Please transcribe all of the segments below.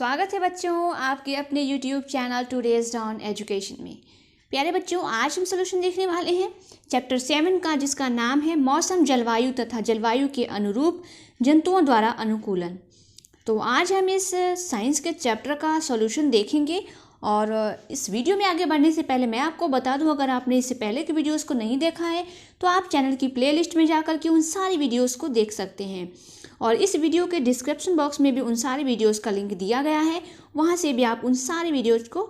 स्वागत है बच्चों आपके अपने YouTube channel today's on education में। प्यारे बच्चों, आज हम सोल्यूशन देखने वाले हैं चैप्टर 7 का, जिसका नाम है मौसम, जलवायु तथा जलवायु के अनुरूप जंतुओं द्वारा अनुकूलन। तो आज हम इस साइंस के चैप्टर का सॉल्यूशन देखेंगे। और इस वीडियो में आगे बढ़ने से पहले मैं आपको बता दूं, अगर आपने इससे पहले के वीडियोस को नहीं देखा है तो आप चैनल की प्लेलिस्ट में जाकर के उन सारी वीडियोस को देख सकते हैं। और इस वीडियो के डिस्क्रिप्शन बॉक्स में भी उन सारी वीडियोस का लिंक दिया गया है, वहाँ से भी आप उन सारी वीडियोस को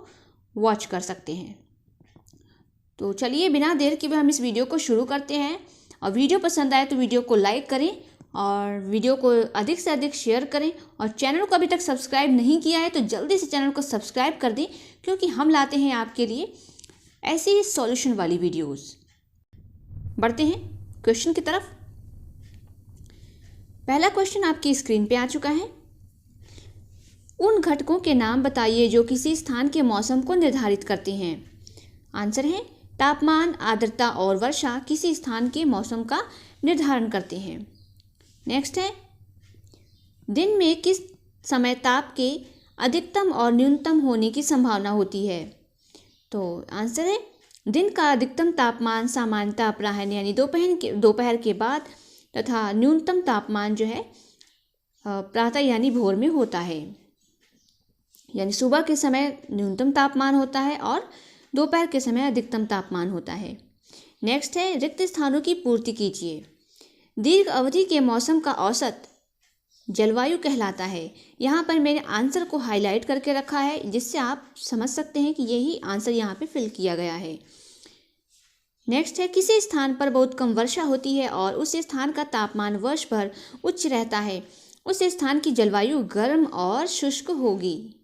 वॉच कर सकते हैं। तो चलिए बिना देर के हम इस वीडियो को शुरू करते हैं। और वीडियो पसंद आए तो वीडियो को लाइक करें और वीडियो को अधिक से अधिक शेयर करें। और चैनल को अभी तक सब्सक्राइब नहीं किया है तो जल्दी से चैनल को सब्सक्राइब कर दें, क्योंकि हम लाते हैं आपके लिए ऐसी सॉल्यूशन वाली वीडियोस। बढ़ते हैं क्वेश्चन की तरफ। पहला क्वेश्चन आपकी स्क्रीन पे आ चुका है। उन घटकों के नाम बताइए जो किसी स्थान के मौसम को निर्धारित करते हैं। आंसर है तापमान, आर्द्रता और वर्षा किसी स्थान के मौसम का निर्धारण करते हैं। नेक्स्ट है, दिन में किस समय ताप के अधिकतम और न्यूनतम होने की संभावना होती है। तो आंसर है दिन का अधिकतम तापमान सामान्यतः अपराह्न यानी दोपहर के बाद तथा न्यूनतम तापमान जो है प्रातः यानी भोर में होता है। यानी सुबह के समय न्यूनतम तापमान होता है और दोपहर के समय अधिकतम तापमान होता है। नेक्स्ट है, रिक्त स्थानों की पूर्ति कीजिए। दीर्घ अवधि के मौसम का औसत जलवायु कहलाता है। यहाँ पर मैंने आंसर को हाईलाइट करके रखा है, जिससे आप समझ सकते हैं कि यही आंसर यहाँ पे फिल किया गया है। नेक्स्ट है, किसी स्थान पर बहुत कम वर्षा होती है और उस स्थान का तापमान वर्ष भर उच्च रहता है, उस स्थान की जलवायु गर्म और शुष्क होगी।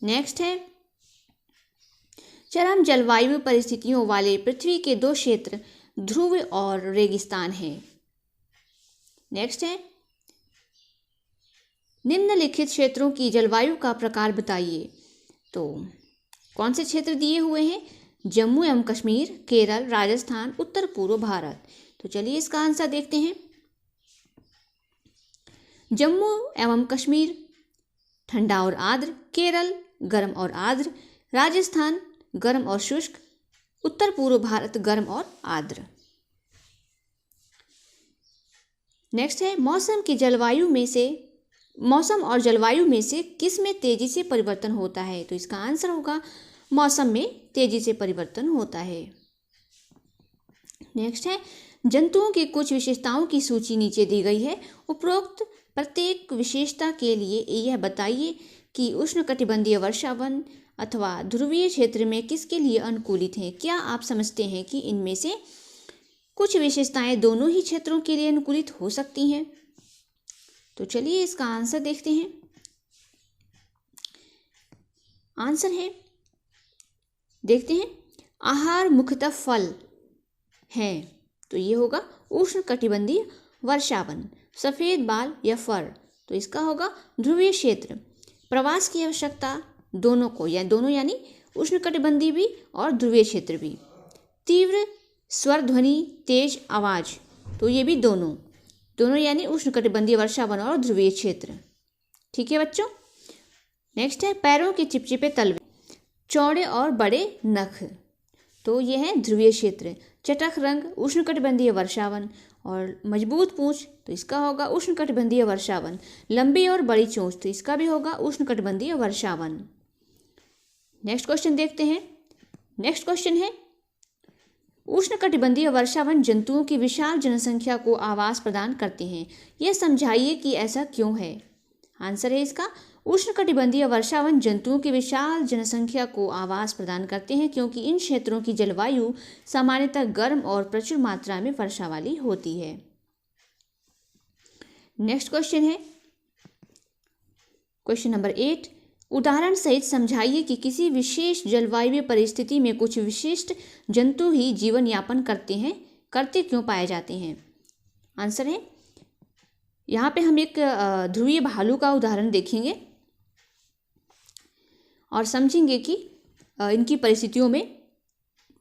नेक्स्ट है, चरम जलवायु परिस्थितियों वाले पृथ्वी के दो क्षेत्र ध्रुव और रेगिस्तान हैं। नेक्स्ट है, निम्नलिखित क्षेत्रों की जलवायु का प्रकार बताइए। तो कौन से क्षेत्र दिए हुए हैं? जम्मू एवं कश्मीर, केरल, राजस्थान, उत्तर पूर्व भारत। तो चलिए इसका आंसर देखते हैं। जम्मू एवं कश्मीर ठंडा और आर्द्र, केरल गर्म और आर्द्र, राजस्थान गर्म और शुष्क, उत्तर पूर्व भारत गर्म और आर्द्र। नेक्स्ट है, मौसम और जलवायु में से किस में तेजी से परिवर्तन होता है। तो इसका आंसर होगा मौसम में तेजी से परिवर्तन होता है। नेक्स्ट है, जंतुओं की कुछ विशेषताओं की सूची नीचे दी गई है। उपरोक्त प्रत्येक विशेषता के लिए यह बताइए कि उष्णकटिबंधीय वर्षावन अथवा ध्रुवीय क्षेत्र में किसके लिए अनुकूलित है। क्या आप समझते हैं कि इनमें से कुछ विशेषताएं दोनों ही क्षेत्रों के लिए अनुकूलित हो सकती हैं? तो चलिए इसका आंसर देखते हैं। आंसर है, देखते हैं, आहार मुख्यतः फल हैं, तो ये होगा उष्णकटिबंधीय वर्षावन। सफ़ेद बाल या फर, तो इसका होगा ध्रुवीय क्षेत्र। प्रवास की आवश्यकता दोनों को, या दोनों यानी उष्णकटिबंधीय भी और ध्रुवीय क्षेत्र भी। तीव्र स्वर ध्वनि, तेज आवाज़, तो ये भी दोनों यानी उष्णकटिबंधीय वर्षावन और ध्रुवीय क्षेत्र। ठीक है बच्चों। नेक्स्ट है, पैरों के चिपचिपे तलवे, चौड़े और बड़े नख, तो ये है ध्रुवीय क्षेत्र। चटक रंग, उष्णकटिबंधीय वर्षावन। और मजबूत पूंछ, तो इसका होगा उष्णकटिबंधीय वर्षावन। लंबी और बड़ी चोंच, तो इसका भी होगा उष्णकटिबंधीय वर्षावन। नेक्स्ट क्वेश्चन देखते हैं। नेक्स्ट क्वेश्चन है, उष्णकटिबंधीय वर्षावन जंतुओं की विशाल जनसंख्या को आवास प्रदान करते हैं। यह समझाइए कि ऐसा क्यों है। आंसर है इसका, उष्णकटिबंधीय वर्षावन जंतुओं की विशाल जनसंख्या को आवास प्रदान करते हैं क्योंकि इन क्षेत्रों की जलवायु सामान्यतः गर्म और प्रचुर मात्रा में वर्षा वाली होती है। नेक्स्ट क्वेश्चन है क्वेश्चन नंबर 8। उदाहरण सहित समझाइए कि किसी विशेष जलवायु परिस्थिति में कुछ विशिष्ट जंतु ही जीवन यापन करते क्यों पाए जाते हैं। आंसर है, यहाँ पे हम एक ध्रुवीय भालू का उदाहरण देखेंगे और समझेंगे कि इनकी परिस्थितियों में,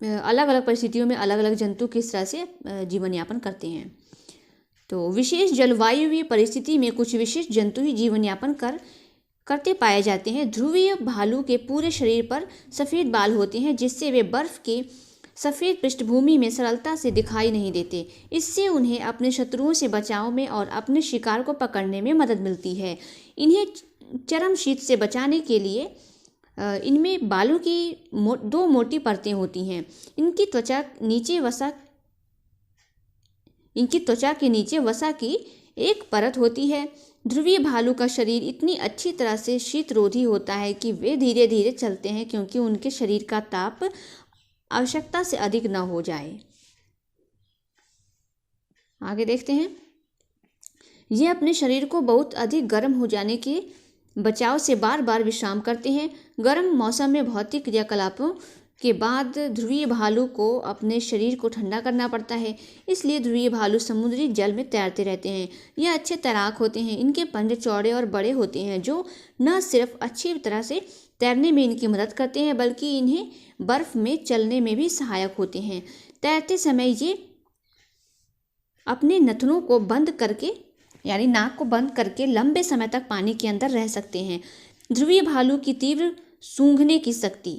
अलग अलग परिस्थितियों में अलग अलग जंतु किस तरह से जीवन यापन करते हैं। तो विशेष जलवायु परिस्थिति में कुछ विशेष जंतु ही जीवन यापन करते पाए जाते हैं। ध्रुवीय भालू के पूरे शरीर पर सफ़ेद बाल होते हैं, जिससे वे बर्फ के सफ़ेद पृष्ठभूमि में सरलता से दिखाई नहीं देते। इससे उन्हें अपने शत्रुओं से बचाव में और अपने शिकार को पकड़ने में मदद मिलती है। इन्हें चरम शीत से बचाने के लिए इनमें बालों की दो मोटी परतें होती हैं। इनकी त्वचा के नीचे वसा की एक परत होती है। ध्रुवीय भालू का शरीर इतनी अच्छी तरह से शीतरोधी होता है कि वे धीरे धीरे चलते हैं, क्योंकि उनके शरीर का ताप आवश्यकता से अधिक न हो जाए। आगे देखते हैं। ये अपने शरीर को बहुत अधिक गर्म हो जाने के बचाव से बार बार विश्राम करते हैं। गर्म मौसम में भौतिक क्रियाकलापों के बाद ध्रुवीय भालू को अपने शरीर को ठंडा करना पड़ता है, इसलिए ध्रुवीय भालू समुद्री जल में तैरते रहते हैं। यह अच्छे तैराक होते हैं। इनके पंजे चौड़े और बड़े होते हैं, जो न सिर्फ अच्छी तरह से तैरने में इनकी मदद करते हैं, बल्कि इन्हें बर्फ में चलने में भी सहायक होते हैं। तैरते समय ये अपने नथनों को बंद करके, यानी नाक को बंद करके, लंबे समय तक पानी के अंदर रह सकते हैं। ध्रुवीय भालू की तीव्र सूंघने की शक्ति,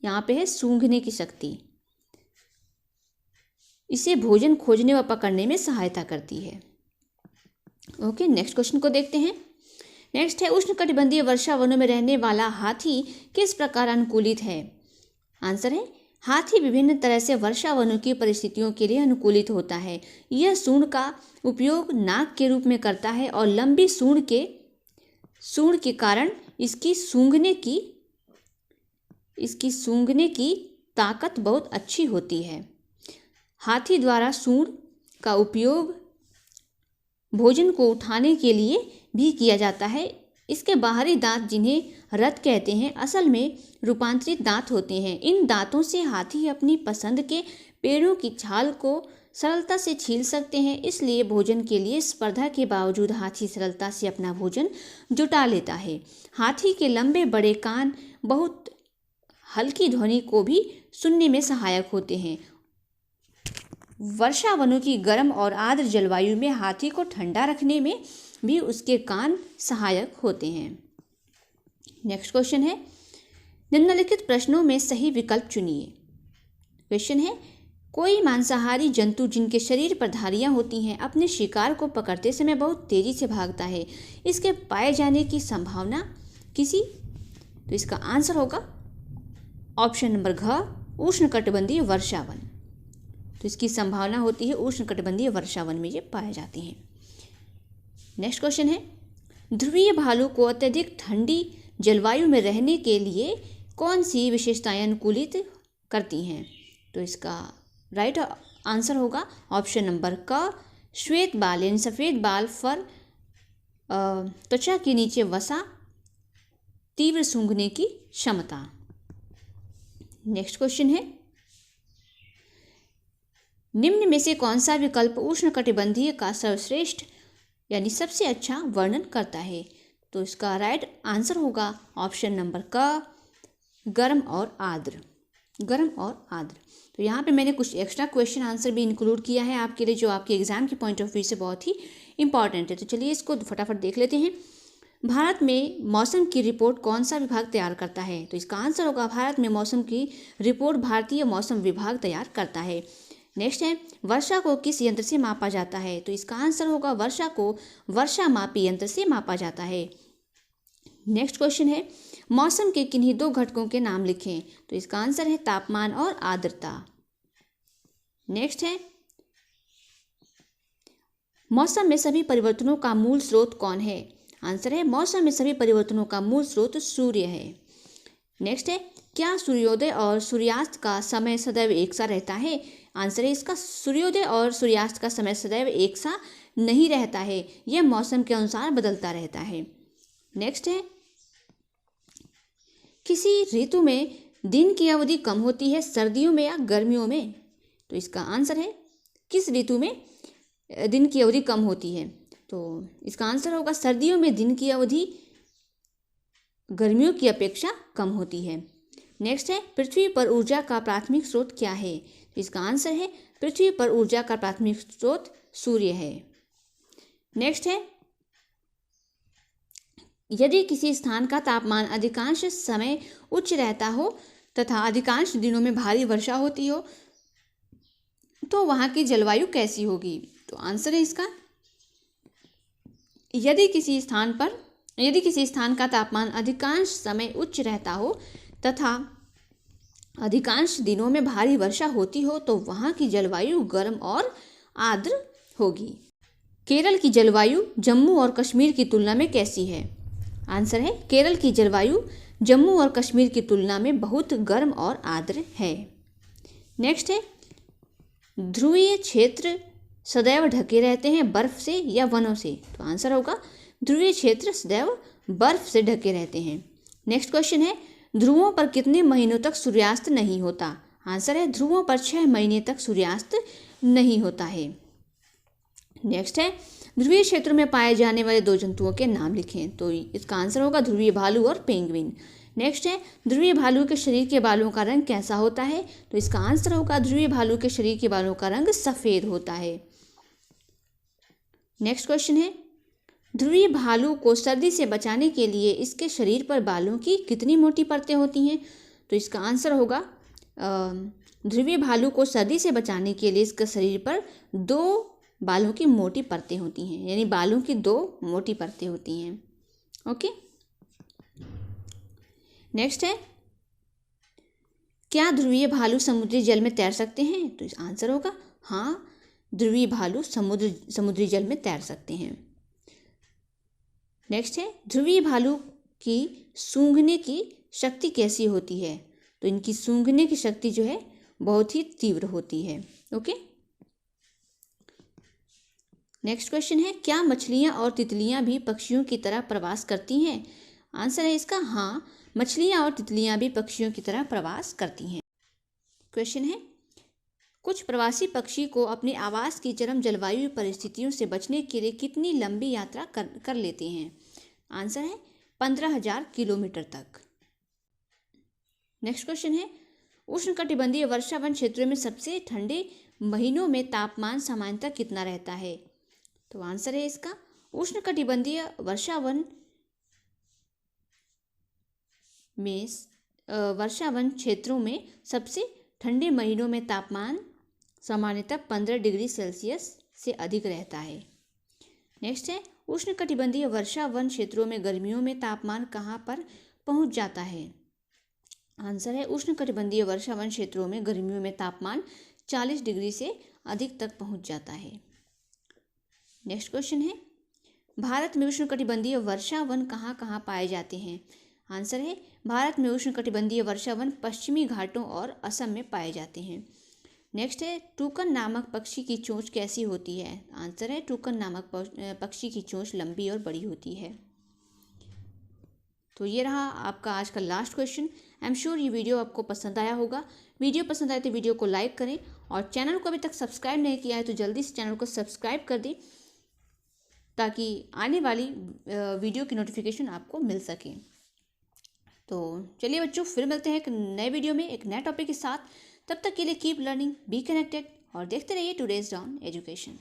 यहाँ पे है सूंघने की शक्ति, इसे भोजन खोजने व पकड़ने में सहायता करती है। ओके, नेक्स्ट क्वेश्चन को देखते हैं। नेक्स्ट है, उष्णकटिबंधीय वर्षा वनों में रहने वाला हाथी किस प्रकार अनुकूलित है? आंसर है, हाथी विभिन्न तरह से वर्षा वनों की परिस्थितियों के लिए अनुकूलित होता है। यह सूंड का उपयोग नाक के रूप में करता है और लंबी सूंड के कारण इसकी सूंघने की ताकत बहुत अच्छी होती है। हाथी द्वारा सूंड का उपयोग भोजन को उठाने के लिए भी किया जाता है। इसके बाहरी दांत, जिन्हें रथ कहते हैं, असल में रूपांतरित दांत होते हैं। इन दांतों से हाथी अपनी पसंद के पेड़ों की छाल को सरलता से छील सकते हैं, इसलिए भोजन के लिए स्पर्धा के बावजूद हाथी सरलता से अपना भोजन जुटा लेता है। हाथी के लंबे बड़े कान बहुत हल्की ध्वनि को भी सुनने में सहायक होते हैं। वर्षा वनों की गर्म और आर्द्र जलवायु में हाथी को ठंडा रखने में भी उसके कान सहायक होते हैं। नेक्स्ट क्वेश्चन है, निम्नलिखित प्रश्नों में सही विकल्प चुनिए। क्वेश्चन है, कोई मांसाहारी जंतु जिनके शरीर पर धारियां होती हैं अपने शिकार को पकड़ते समय बहुत तेजी से भागता है। इसके पाए जाने की संभावना किसी, तो इसका आंसर होगा ऑप्शन नंबर घ, उष्णकटिबंधीय वर्षावन। तो इसकी संभावना होती है उष्णकटिबंधीय वर्षावन में ये पाए जाते हैं। नेक्स्ट क्वेश्चन है, ध्रुवीय भालू को अत्यधिक ठंडी जलवायु में रहने के लिए कौन सी विशेषताएं अनुकूलित करती हैं? तो इसका राइट आंसर होगा ऑप्शन नंबर क, श्वेत बाल यानी सफ़ेद बाल, फर, त्वचा के नीचे वसा, तीव्र सूंघने की क्षमता। नेक्स्ट क्वेश्चन है, निम्न में से कौन सा विकल्प उष्णकटिबंधीय का सर्वश्रेष्ठ यानी सबसे अच्छा वर्णन करता है? तो इसका राइट आंसर होगा ऑप्शन नंबर क, गर्म और आर्द्र। गर्म और आर्द्र। तो यहाँ पे मैंने कुछ एक्स्ट्रा क्वेश्चन आंसर भी इंक्लूड किया है आपके लिए, जो आपके एग्जाम के पॉइंट ऑफ व्यू से बहुत ही इंपॉर्टेंट है। तो चलिए इसको फटाफट देख लेते हैं। भारत में मौसम की रिपोर्ट कौन सा विभाग तैयार करता है? तो इसका आंसर होगा भारत में मौसम की रिपोर्ट भारतीय मौसम विभाग तैयार करता है। नेक्स्ट है, वर्षा को किस यंत्र से मापा जाता है? तो इसका आंसर होगा वर्षा को वर्षा मापी यंत्र से मापा जाता है। नेक्स्ट क्वेश्चन है, मौसम के किन्हीं दो घटकों के नाम लिखें? तो इसका आंसर है तापमान और आर्द्रता। नेक्स्ट है, मौसम में सभी परिवर्तनों का मूल स्रोत कौन है? आंसर है, मौसम में सभी परिवर्तनों का मूल स्रोत सूर्य है। नेक्स्ट है, क्या सूर्योदय और सूर्यास्त का समय सदैव एक सा रहता है? आंसर है इसका, सूर्योदय और सूर्यास्त का समय सदैव एक सा नहीं रहता है, यह मौसम के अनुसार बदलता रहता है। नेक्स्ट है, किसी ऋतु में दिन की अवधि कम होती है, सर्दियों में या गर्मियों में? तो इसका आंसर है, किस ऋतु में दिन की अवधि कम होती है? तो इसका आंसर होगा सर्दियों में दिन की अवधि गर्मियों की अपेक्षा कम होती है। नेक्स्ट है, पृथ्वी पर ऊर्जा का प्राथमिक स्रोत क्या है? तो इसका आंसर है, पृथ्वी पर ऊर्जा का प्राथमिक स्रोत सूर्य है। नेक्स्ट है, यदि किसी स्थान का तापमान अधिकांश समय उच्च रहता हो तथा अधिकांश दिनों में भारी वर्षा होती हो तो वहाँ की जलवायु कैसी होगी? तो आंसर है इसका, यदि किसी स्थान का तापमान अधिकांश समय उच्च रहता हो तथा अधिकांश दिनों में भारी वर्षा होती हो तो वहाँ की जलवायु गर्म और आर्द्र होगी। केरल की जलवायु जम्मू और कश्मीर की तुलना में कैसी है? आंसर है, केरल की जलवायु जम्मू और कश्मीर की तुलना में बहुत गर्म और आर्द्र है। नेक्स्ट है, ध्रुवीय क्षेत्र सदैव ढके रहते हैं बर्फ से या वनों से? तो आंसर होगा, ध्रुवीय क्षेत्र सदैव बर्फ से ढके रहते हैं। नेक्स्ट क्वेश्चन है, ध्रुवों पर कितने महीनों तक सूर्यास्त नहीं होता? आंसर है, ध्रुवों पर 6 महीने तक सूर्यास्त नहीं होता है। नेक्स्ट है, ध्रुवीय क्षेत्रों में पाए जाने वाले 2 जंतुओं के नाम लिखें। तो इसका आंसर होगा ध्रुवीय भालू और पेंगुइन। नेक्स्ट है, ध्रुवीय भालू के शरीर के बालों का रंग कैसा होता है? तो इसका आंसर होगा, ध्रुवीय भालू के शरीर के बालों का रंग सफेद होता है। नेक्स्ट क्वेश्चन है, ध्रुवीय भालू को सर्दी से बचाने के लिए इसके शरीर पर बालों की कितनी मोटी परतें होती हैं? तो इसका आंसर होगा, ध्रुवीय भालू को सर्दी से बचाने के लिए इसके शरीर पर 2 बालों की मोटी परतें होती हैं, यानी बालों की 2 मोटी परतें होती हैं। ओके। नेक्स्ट है, क्या ध्रुवीय भालू समुद्री जल में तैर सकते हैं? तो इस आंसर होगा, हाँ, ध्रुवीय भालू समुद्री जल में तैर सकते हैं। नेक्स्ट है, ध्रुवीय भालू की सूंघने की शक्ति कैसी होती है? तो इनकी सूंघने की शक्ति जो है बहुत ही तीव्र होती है। ओके। नेक्स्ट क्वेश्चन है, क्या मछलियाँ और तितलियाँ भी पक्षियों की तरह प्रवास करती हैं? आंसर है इसका, हाँ, मछलियाँ और तितलियाँ भी पक्षियों की तरह प्रवास करती हैं। क्वेश्चन है, कुछ प्रवासी पक्षी को अपने आवास की चरम जलवायु परिस्थितियों से बचने के लिए कितनी लंबी यात्रा कर लेते हैं? आंसर है, 15,000 किलोमीटर तक। नेक्स्ट क्वेश्चन है, उष्णकटिबंधीय वर्षावन क्षेत्रों में सबसे ठंडे महीनों में तापमान सामान्यतः कितना रहता है? तो आंसर है इसका, उष्णकटिबंधीय वर्षावन क्षेत्रों में सबसे ठंडे महीनों में तापमान सामान्यतः 15 डिग्री सेल्सियस से अधिक रहता है। नेक्स्ट है, उष्णकटिबंधीय वर्षावन क्षेत्रों में गर्मियों में तापमान कहाँ पर पहुँच जाता है? आंसर है, उष्णकटिबंधीय वर्षावन क्षेत्रों में गर्मियों में तापमान 40 डिग्री से अधिक तक पहुँच जाता है। नेक्स्ट क्वेश्चन है, भारत में उष्णकटिबंधीय वर्षावन कहाँ कहाँ पाए जाते हैं? आंसर है, भारत में उष्णकटिबंधीय वर्षावन पश्चिमी घाटों और असम में पाए जाते हैं। नेक्स्ट है, टूकन नामक पक्षी की चोंच कैसी होती है? आंसर है, टूकन नामक पक्षी की चोंच लंबी और बड़ी होती है। तो ये रहा आपका आज का last question. I am sure ये वीडियो आपको पसंद आया होगा। वीडियो पसंद आए तो वीडियो को लाइक करें और चैनल को अभी तक सब्सक्राइब नहीं किया है तो जल्दी से चैनल को सब्सक्राइब कर दें ताकि आने वाली वीडियो की नोटिफिकेशन आपको मिल सके। तो चलिए बच्चों, फिर मिलते हैं एक नए वीडियो में एक नए टॉपिक के साथ। तब तक के लिए कीप लर्निंग, बी कनेक्टेड और देखते रहिए टुडेज डाउन एजुकेशन।